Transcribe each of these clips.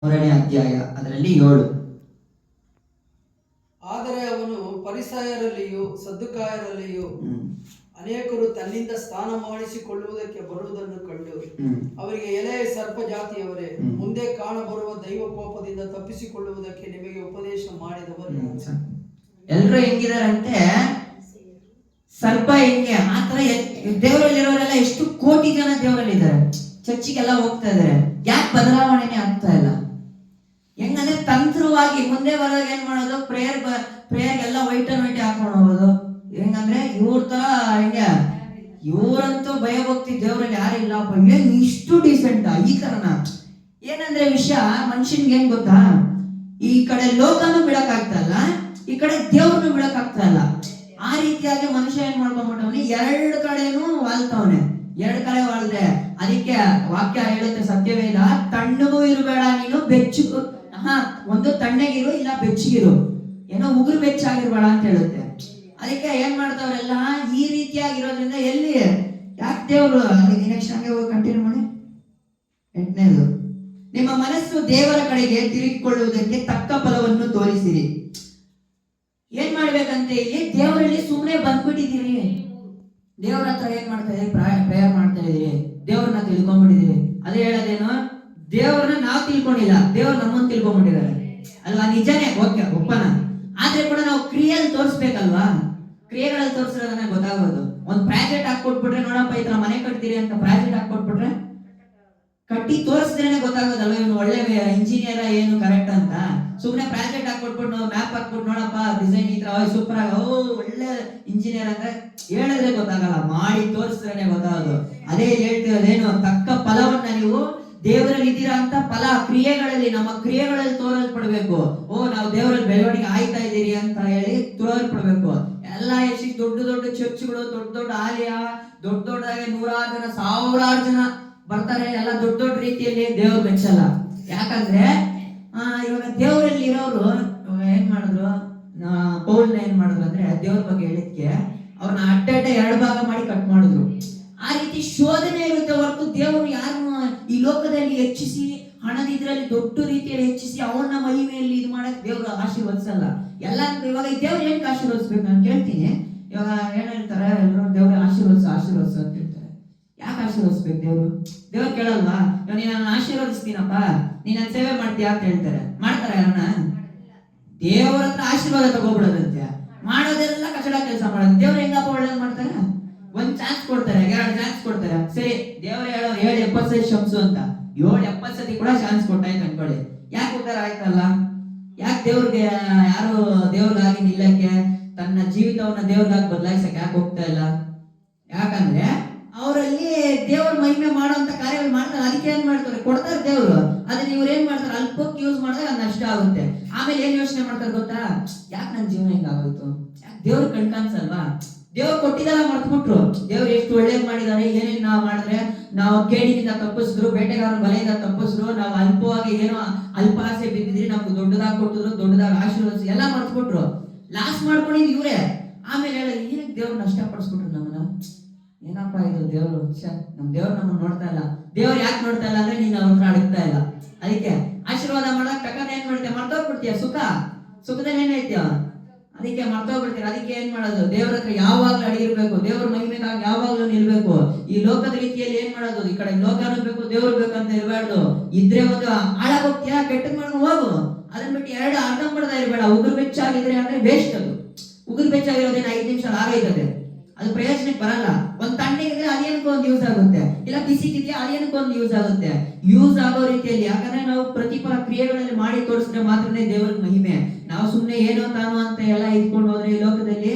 3ನೇ ಅಧ್ಯಾಯ ಅದರಲ್ಲಿ 7. ಆದರೆ ಅವನು ಫರಿಸಾಯರಲ್ಲಿಯೂ ಸದ್ದುಕಾಯರಲ್ಲಿಯೂ ಅನೇಕರು ತನ್ನಿಂದ ಸ್ನಾನ ಮಾಡಿಸಿಕೊಳ್ಳುವುದಕ್ಕೆ ಬರುವುದನ್ನು ಕಂಡು ಅವರಿಗೆ, ಎಲೆ ಸರ್ಪ ಜಾತಿಯವರೇ, ಮುಂದೆ ಕಾಣಬರುವ ದೈವ ಕೋಪದಿಂದ ತಪ್ಪಿಸಿಕೊಳ್ಳುವುದಕ್ಕೆ ನಿಮಗೆ ಉಪದೇಶ ಮಾಡಿದವರು ಎಲ್ಲರೂ ಹೆಂಗಿದಾರಂತೆ, ಸರ್ಪ ಹೆಂಗೆ ಆತರ ದೇವರಲ್ಲಿರೋರೆಲ್ಲ ಎಷ್ಟು ಕೋಟಿ ಜನ ದೇವರಲ್ಲಿದ್ದಾರೆ, ಚರ್ಚಿಗೆಲ್ಲ ಹೋಗ್ತಾ ಇದಾರೆ. ಯಾಕೆ ಬದಲಾವಣೆನೇ ಆಗ್ತಾ ಇಲ್ಲ? ಹೆಂಗಂದ್ರೆ ತಂತ್ರವಾಗಿ ಮುಂದೆ ಬರೋದಾಗ ಏನ್ ಮಾಡೋದು, ಪ್ರೇಯರ್ ಎಲ್ಲ ವೈಟ್ ಅಂಡ್ ವೈಟ್ ಹಾಕೊಂಡು ಹೋಗೋದು. ಹೆಂಗಂದ್ರೆ ಇವ್ರ ತರ ಹೆಂಗೆ, ಇವ್ರಂತೂ ಭಯಭಕ್ತಿ ದೇವರಲ್ಲಿ ಯಾರಿಲ್ಲಪ್ಪ, ಏನ್ ಇಷ್ಟು ಡೀಸೆಂಟ್ ಈ ತರನ. ಏನಂದ್ರೆ ವಿಷಯ ಮನುಷ್ಯನ್ಗೆ ಏನ್ ಗೊತ್ತಾ, ಈ ಕಡೆ ಲೋಕನು ಬಿಡಕ್ ಆಗ್ತಾ ಇಲ್ಲ, ಈ ಕಡೆ ದೇವ್ರನ್ನು ಬಿಡಕ್ ಆಗ್ತಾ ಇಲ್ಲ. ಆ ರೀತಿಯಾಗಿ ಮನುಷ್ಯ ಏನ್ ಮಾಡ್ಕೊಂಡ್ಬಿಟ್ಟವನಿ, ಎರಡು ಕಡೆನೂ ವಾಲ್ತವನೆ. ಎರಡು ಕಡೆ ವಾಳಿದ್ರೆ ಅದಕ್ಕೆ ವಾಕ್ಯ ಹೇಳುತ್ತೆ, ಸತ್ಯವೇದ, ತಣ್ಣಗೂ ಇರಬೇಡ ನೀನು, ಬೆಚ್ಚಗೂ ಒಂದು ತಣ್ಣಗಿರು ಇಲ್ಲ ಬೆಚ್ಚಗಿರು, ಏನೋ ಉಗುರು ಬೆಚ್ಚಾಗಿರ್ಬೇಡ ಅಂತ ಹೇಳುತ್ತೆ. ಅದಕ್ಕೆ ಏನ್ ಮಾಡ್ತಾವ್ರೆಲ್ಲ ಈ ರೀತಿಯಾಗಿರೋದ್ರಿಂದ ಎಲ್ಲಿ ಯಾಕೆ ದೇವ್ರು ನೆಕ್ಸ್ಟ್ ಹಂಗೆ ಹೋಗಿ ಕಂಟಿನ್ಯೂ ಮಾಡಿ. 8ನೇದು, ನಿಮ್ಮ ಮನಸ್ಸು ದೇವರ ಕಡೆಗೆ ತಿರುಗಿಕೊಳ್ಳುವುದಕ್ಕೆ ತಕ್ಕ ಫಲವನ್ನು ತೋರಿಸಿರಿ. ಏನ್ ಮಾಡ್ಬೇಕಂತ ಇಲ್ಲಿ, ದೇವರಲ್ಲಿ ಸುಮ್ಮನೆ ಬಂದ್ಬಿಟ್ಟಿದ್ದೀರಿ, ದೇವ್ರ ಹತ್ರ ಏನ್ ಮಾಡ್ತಾ ಇದೀರಿ, ಪ್ರೇಯರ್ ಮಾಡ್ತಾ ಇದೀರಿ, ದೇವ್ರನ್ನ ತಿಳ್ಕೊಂಡ್ಬಿಟ್ಟಿದೀರಿ. ಅದೇ ಹೇಳೋದೇನು, ದೇವ್ರನ್ನ ನಾವು ತಿಳ್ಕೊಂಡಿಲ್ಲ, ದೇವ್ರು ನಮ್ಮನ್ನು ತಿಳ್ಕೊಂಡ್ಬಿಟ್ಟಿದ್ದಾರೆ ಅಲ್ವಾ? ನಿಜನೇ, ಓಕೆ ಒಪ್ಪನ. ಆದ್ರೆ ಕೂಡ ನಾವು ಕ್ರಿಯೆಯಲ್ಲಿ ತೋರಿಸ್ಬೇಕಲ್ವಾ? ಕ್ರಿಯೆಗಳಲ್ಲಿ ತೋರಿಸಿರೋದನ್ನ ಗೊತ್ತಾಗೋದು. ಒಂದ್ ಪ್ರಾಜೆಕ್ಟ್ ಹಾಕೊಟ್ಬಿಟ್ರೆ, ನೋಡಪ್ಪ ಈ ತರ ಮನೆ ಕಟ್ತೀರಿ ಅಂತ ಪ್ರಾಜೆಕ್ಟ್ ಹಾಕೊಟ್ಬಿಟ್ರೆ ಕಟ್ಟಿ ತೋರಿಸಿದ್ರೇನೆ ಗೊತ್ತಾಗೋದಲ್ವ ಇವನು ಒಳ್ಳೆ ಇಂಜಿನಿಯರ್ ಏನು ಕರೆಕ್ಟ್ ಅಂತ. ಸುಮ್ನೆ ಪ್ರಾಜೆಕ್ಟ್ ಹಾಕೊಟ್ಬಿಟ್ಟು ನಾವು ಮ್ಯಾಪ್ ಹಾಕ್ಬಿಟ್ಟು, ನೋಡಪ್ಪ ಡಿಸೈನ್ ಈ ತರ ಸೂಪರ್ ಆಗ, ಒಳ್ಳೆ ಇಂಜಿನಿಯರ್ ಅಂದ್ರೆ ಹೇಳಿದ್ರೆ ಗೊತ್ತಾಗಲ್ಲ, ಮಾಡಿ ತೋರಿಸಿದ್ರೇನೆ ಗೊತ್ತಾಗೋದು. ಅದೇ ಹೇಳ್ತಿರೋದೇನು, ತಕ್ಕ ಫಲವನ್ನ ನೀವು ದೇವರಲ್ಲಿ ಇದ್ದೀರಾ ಅಂತ ಫಲ ಕ್ರಿಯೆಗಳಲ್ಲಿ, ನಮ್ಮ ಕ್ರಿಯೆಗಳಲ್ಲಿ ತೋರಿಸ್ಪಡ್ಬೇಕು. ನಾವು ದೇವರಲ್ಲಿ ಬೆಳವಣಿಗೆ ಆಯ್ತಾ ಇದ್ದೀರಿ ಅಂತ ಹೇಳಿ ತೋರಿಸ್ಪಡ್ಬೇಕು. ಎಲ್ಲ ಎಷ್ಟು ದೊಡ್ಡ ದೊಡ್ಡ ಚರ್ಚ್ಗಳು, ದೊಡ್ಡ ದೊಡ್ಡ ಆಲಯ, ದೊಡ್ಡ ದೊಡ್ಡದಾಗಿ 100 ಜನ 1000 ಜನ ಬರ್ತಾರೆ, ಎಲ್ಲ ದೊಡ್ಡ ದೊಡ್ಡ ರೀತಿಯಲ್ಲಿ ದೇವ್ರು ಮೆಚ್ಚಲ್ಲ. ಯಾಕಂದ್ರೆ ಇವಾಗ ದೇವರಲ್ಲಿ ಇರೋರು ಏನ್ ಮಾಡಿದ್ರು, ಪೌಲ್ನ ಏನ್ ಮಾಡಿದ್ರು ಅಂದ್ರೆ, ದೇವ್ರ ಬಗ್ಗೆ ಹೇಳಿದ್ಕೆ ಅವ್ರನ್ನ ಅಡ್ಡ 2 ಭಾಗ ಮಾಡಿ ಕಟ್ ಮಾಡಿದ್ರು. ಆ ರೀತಿ ಶೋಧನೆ ಇರುತ್ತೆ ಹೊರತು ದೇವರು ಯಾರನ್ನು ಈ ಲೋಕದಲ್ಲಿ ಹೆಚ್ಚಿಸಿ, ಹಣದಿದ್ರಲ್ಲಿ ದೊಡ್ಡ ರೀತಿಯಲ್ಲಿ ಹೆಚ್ಚಿಸಿ ಅವನ ಮಹಿಮೆಯಲ್ಲಿ ಇದು ಮಾಡಕ್ ದೇವ್ರು ಆಶೀರ್ವದಿಸಲ್ಲ. ಎಲ್ಲ ಇವಾಗ ದೇವ್ರು ಏನಕ್ಕೆ ಆಶೀರ್ವದಿಸ್ಬೇಕು ನಾನು ಕೇಳ್ತೀನಿ. ಇವಾಗ ಏನ್ ಹೇಳ್ತಾರೆ ಎಲ್ಲರೂ, ದೇವ್ರ ಆಶೀರ್ವದಿಸು ಅಂತ ಹೇಳ್ತಾರೆ. ಯಾಕೆ ಆಶೀರ್ವದಿಸ್ಬೇಕು ದೇವ್ರು? ದೇವ್ರು ಕೇಳಲ್ವಾ, ನೀನ್ ನನ್ನ ಆಶೀರ್ವದಿಸ್ತೀನಪ್ಪ, ನೀನ್ ನನ್ನ ಸೇವೆ ಮಾಡ್ತೀಯಾ ಅಂತ ಹೇಳ್ತಾರೆ. ಮಾಡ್ತಾರ ಯಾರನ್ನ? ದೇವ್ರ ಹತ್ರ ಆಶೀರ್ವಾದ ತಗೋಬಿಡೋದಂತೆ, ಮಾಡೋದೆಲ್ಲ ಕಚಡ ಕೆಲಸ ಮಾಡೋದು. ದೇವ್ರು ಹೆಂಗಪ್ಪ ಒಳ್ಳೇದ್ ಮಾಡ್ತಾರೆ? ಒಂದ್ ಚಾನ್ಸ್ ಕೊಡ್ತಾರೆ, 2 ಚಾನ್ಸ್ ಕೊಡ್ತಾರೆ. ಸರಿ, ದೇವ್ರು ಹೇಳೋರು 770 ಶಂಸು ಅಂತ, 770 ಸತಿ ಕೂಡ ಚಾನ್ಸ್ ಕೊಟ್ಟಾಯ್ತು ಅನ್ಕೊಳ್ಳಿ. ಯಾಕೆ ಉದ್ದಾರ ಆಯ್ತಲ್ಲ? ಯಾಕೆ ದೇವ್ರಿಗೆ ಯಾರು ದೇವ್ರಿಗಾಗಿ ನಿಲ್ಲಕ್ಕೆ, ತನ್ನ ಜೀವಿತವನ್ನ ದೇವ್ರಿಗಾಗಿ ಬದಲಾಯಿಸಕ್ಕೆ ಯಾಕೆ ಹೋಗ್ತಾ ಇಲ್ಲ? ಯಾಕಂದ್ರೆ ಅವರಲ್ಲಿ ದೇವ್ರ ಮಹಿಮೆ ಮಾಡುವಂತ ಕಾರ್ಯಗಳು ಮಾಡ್ತಾರೆ. ಅದಕ್ಕೆ ಏನ್ ಮಾಡ್ತಾರೆ, ಕೊಡ್ತಾರೆ ದೇವ್ರು, ಅದನ್ನ ಇವ್ರು ಏನ್ ಮಾಡ್ತಾರೆ, ಅಲ್ಪಕ್ಕೆ ಯೂಸ್ ಮಾಡಿದಾಗ ಅದು ನಷ್ಟ ಆಗುತ್ತೆ. ಆಮೇಲೆ ಏನ್ ಯೋಚನೆ ಮಾಡ್ತಾರೆ ಗೊತ್ತಾ, ಯಾಕೆ ನನ್ನ ಜೀವನ ಹಿಂಗಾಗೋಯ್ತು, ದೇವ್ರ ಕಣ್ಕಾನ್ಸಲ್ವಾ? ದೇವ್ರು ಕೊಟ್ಟಿದ್ದೆಲ್ಲ ಮರ್ತ್ಬಿಟ್ರು. ದೇವ್ರು ಎಷ್ಟು ಒಳ್ಳೇದ್ ಮಾಡಿದಾರೆ, ಏನೇನ್ ನಾವ್ ಮಾಡಿದ್ರೆ, ನಾವು ಕೇಡಿನಿಂದ ತಪ್ಪಿಸಿದ್ರು, ಬೇಟೆಗಾರನ ಬಲೆಯಿಂದ ತಪ್ಪಿಸಿದ್ರು, ನಾವು ಅಲ್ಪವಾಗಿ ಏನೋ ಅಲ್ಪ ಆಸೆ ಬಿದ್ದಿದ್ರಿ, ನಮ್ಗೆ ದೊಡ್ಡದಾಗಿ ಕೊಟ್ಟಿದ್ರು, ದೊಡ್ಡದಾಗಿ ಆಶೀರ್ವದಿಸಿ ಎಲ್ಲ ಮರ್ತ್ಬಿಟ್ರು. ಲಾಸ್ ಮಾಡ್ಕೊಂಡಿದ್ ಇವ್ರೆ. ಆಮೇಲೆ ಹೇಳ, ಏನಕ್ಕೆ ದೇವ್ರು ನಷ್ಟ ಪಡಿಸ್ಬಿಟ್ರು ನಮ್ಮನ್ನ? ಏನಪ್ಪಾ ಇದು ದೇವ್ರು, ನಮ್ ದೇವ್ರು ನಮ್ಮನ್ನ ನೋಡ್ತಾ ಇಲ್ಲ. ದೇವ್ರು ಯಾಕೆ ನೋಡ್ತಾ ಇಲ್ಲ ಅಂದ್ರೆ, ನೀನ್ ಅವ್ರ ಹತ್ರ ಅಡಗ್ತಾ ಇಲ್ಲ. ಅದಕ್ಕೆ ಆಶೀರ್ವಾದ ಮಾಡಕ್ ಟಕ್ಕನ ಏನ್ ಮಾಡ್ತೀಯ, ಮರ್ತೋಗ್ಬಿಡ್ತೀಯ. ಸುಖದಲ್ಲಿ ಏನೈತ್ಯ, ಅದಕ್ಕೆ ಮರ್ತೋಗ್ಬಿಡ್ತೀರ. ಅದಕ್ಕೆ ಏನ್ ಮಾಡೋದು, ದೇವ್ರ ಹತ್ರ ಯಾವಾಗ್ಲೂ ಅಡಿಗಿರ್ಬೇಕು, ದೇವ್ರ ಮಹಿಮೆಗಾಗಿ ಯಾವಾಗ್ಲೂ ನಿಲ್ಬೇಕು. ಈ ಲೋಕದ ರೀತಿಯಲ್ಲಿ ಏನ್ ಮಾಡೋದು, ಈ ಕಡೆ ಲೋಕನೂ ಬೇಕು ದೇವ್ರು ಬೇಕಂತ ಇರಬಾರ್ದು. ಇದ್ರೆ ಒಂದು ಹಾಳಾಗೋಗ್ತೀಯ, ಕೆಟ್ಟದ್ ಮಾಡ್ಕೊಂಡು ಹೋಗು. ಅದನ್ನ ಬಿಟ್ಟು 2 ಅರ್ಧಂಬರ್ಧ ಇರಬೇಡ. ಉಗುರು ಬೆಚ್ಚಾಗಿದ್ರೆ ಅಂದ್ರೆ ವೇಸ್ಟ್. ಅದು ಉಗುರು ಬೆಚ್ಚಾಗಿರೋದೇನು 5 ನಿಮಿಷ ಆಗೈತದೆ, ಅದು ಪ್ರಯೋಜನಕ್ಕೆ ಬರಲ್ಲ. ಒಂದ್ ತಣ್ಣಗಿದ್ರೆ ಅದೇನಕ್ಕೂ ಒಂದು ಯೂಸ್ ಆಗುತ್ತೆ, ಇಲ್ಲ ಬಿಸಿಗಿದ್ರೆ ಅದೇನಕ್ಕೂ ಒಂದು ಯೂಸ್ ಆಗುತ್ತೆ. ಯೂಸ್ ಆಗೋ ರೀತಿಯಲ್ಲಿ, ಯಾಕಂದ್ರೆ ನಾವು ಪ್ರತಿಫಲ ಕ್ರಿಯೆಗಳಲ್ಲಿ ಮಾಡಿ ತೋರಿಸಿದ್ರೆ ಮಾತ್ರನೇ ದೇವರಿಗೆ ಮಹಿಮೆ. ನಾವು ಸುಮ್ನೆ ಏನೋ ತಾನು ಅಂತ ಎಲ್ಲ ಇದ್ಕೊಂಡು ಹೋದ್ರೆ ಈ ಲೋಕದಲ್ಲಿ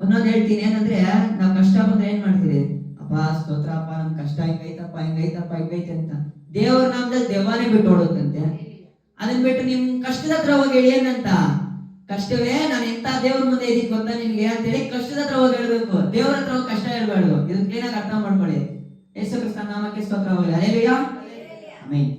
ಒಂದೊಂದು ಹೇಳ್ತೀನಿ, ಏನಂದ್ರೆ ನಾವು ಕಷ್ಟ ಬಂದ್ರೆ ಏನ್ ಮಾಡ್ತೀವಿ, ಅಪ್ಪ ಸ್ತೋತ್ರ ಅಪ್ಪ, ನಮ್ ಕಷ್ಟ ಹಿಂಗೈತೆ ಅಂತ ದೇವ್ರ ನಾಮದಲ್ಲಿ ದೆವ್ವನೇ ಬಿಟ್ಟು ಓಡುತ್ತಂತೆ. ಅದನ್ನ ಬಿಟ್ಟು ನಿಮ್ ಕಷ್ಟದ ಹತ್ರ ಹೋಗಿ ಹೇಳಿ ಏನಂತ, ಕಷ್ಟವೇ ನಾನು ಎಂತ ದೇವ್ರ ಮುಂದೆ ಇದೀನಿ ಗೊತ್ತಾ ನಿಮ್ಗೆ ಅಂತ ಹೇಳಿ ಕಷ್ಟದ ಹತ್ರ ಹೋಗಿ ಹೇಳ್ಬೇಕು. ದೇವ್ರ ಹತ್ರ ಹೋಗಿ ಕಷ್ಟ ಹೇಳ್ಬಾರ್ದು. ಇದನ್ನ ಕ್ಲೀನಾಗಿ ಅರ್ಥ ಮಾಡ್ಕೊಳ್ಳಿ. ಯೇಸು ಕ್ರಿಸ್ತನ ನಾಮಕ್ಕೆ ಸ್ತೋತ್ರ. Hallelujah, amen.